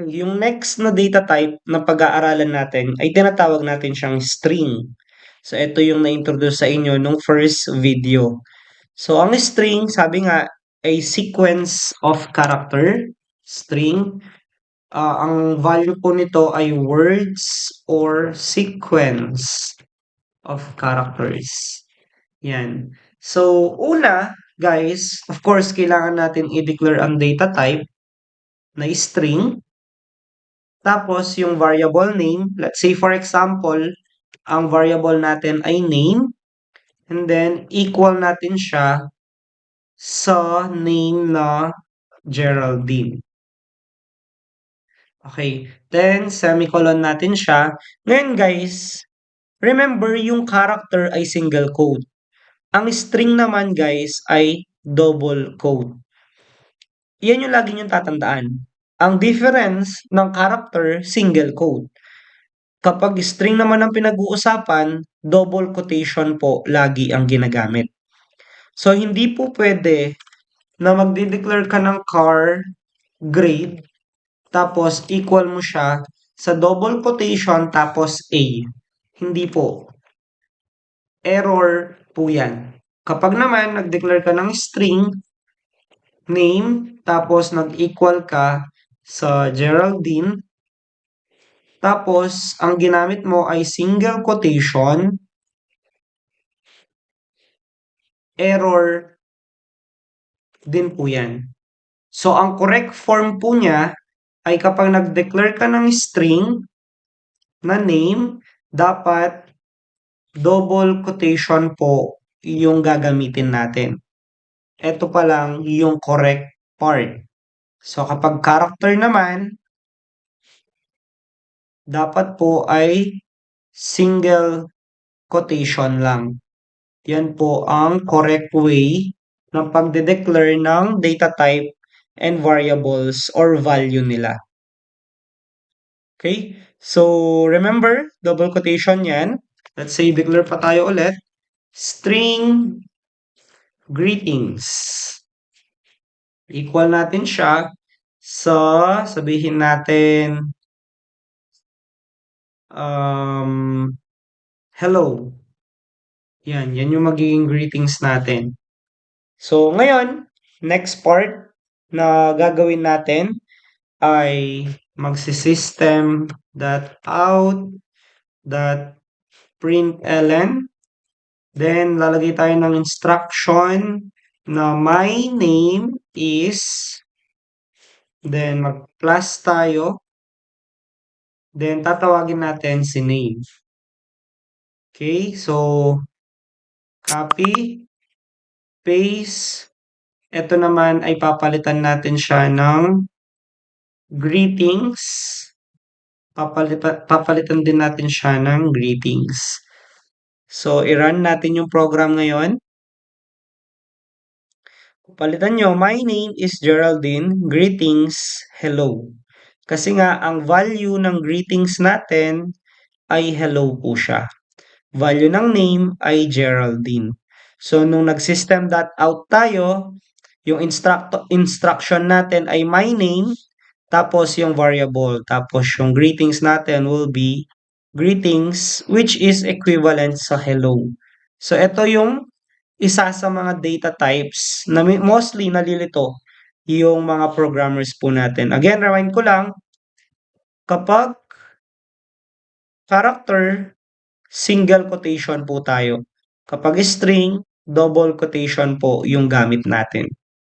Yung next na data type na pag-aaralan natin ay tinatawag natin siyang string. So, ito yung na-introduce sa inyo nung first video. So, ang string, sabi nga, ay sequence of character. String. Ang value po nito ay words or sequence of characters. Yan. So, una, guys, of course, kailangan natin i-declare ang data type na string. Tapos, yung variable name, let's say for example, ang variable natin ay name. And then, equal natin siya sa name na Geraldine. Okay. Then, semicolon natin siya. Ngayon, guys, remember yung character ay single quote. Ang string naman, guys, ay double quote. Yan yung lagi niyong tatandaan. Ang difference ng character, single quote. Kapag string naman ang pinag-uusapan, double quotation po lagi ang ginagamit. So, hindi po pwede na magde-declare ka ng car grade, tapos equal mo siya sa double quotation tapos A. Hindi po. Error po yan. Kapag naman nag-declare ka ng string, name, tapos nag-equal ka sa Geraldine, tapos ang ginamit mo ay single quotation, error din po yan. So, ang correct form po niya ay kapag nag-declare ka ng string na name, dapat double quotation po yung gagamitin natin. Ito pa lang yung correct part. So, kapag character naman, dapat po ay single quotation lang. Yan po ang correct way ng pagde-declare ng data type and variables or value nila. Okay? So, remember, double quotation yan. Let's say, declare pa tayo ulit. String greetings. Equal natin siya sa, sabihin natin, hello. Yan yung magiging greetings natin. So, ngayon, next part na gagawin natin ay magsisystem.out.println. Then, lalagay tayo ng instruction na my name is, then mag-plus tayo, then tatawagin natin si name. Okay, so, copy, paste, ito naman ay papalitan natin siya ng greetings. Papalitan din natin siya ng greetings. So, i-run natin yung program ngayon. Palitan nyo, my name is Geraldine, greetings, hello. Kasi nga, ang value ng greetings natin ay hello po siya. Value ng name ay Geraldine. So, nung nag-system.out tayo, yung instruction natin ay my name, tapos yung variable, tapos yung greetings natin will be greetings, which is equivalent sa hello. So, ito yung isa sa mga data types na mostly nalilito yung mga programmers po natin. Again, rewind ko lang, kapag character, single quotation po tayo. Kapag string, double quotation po yung gamit natin.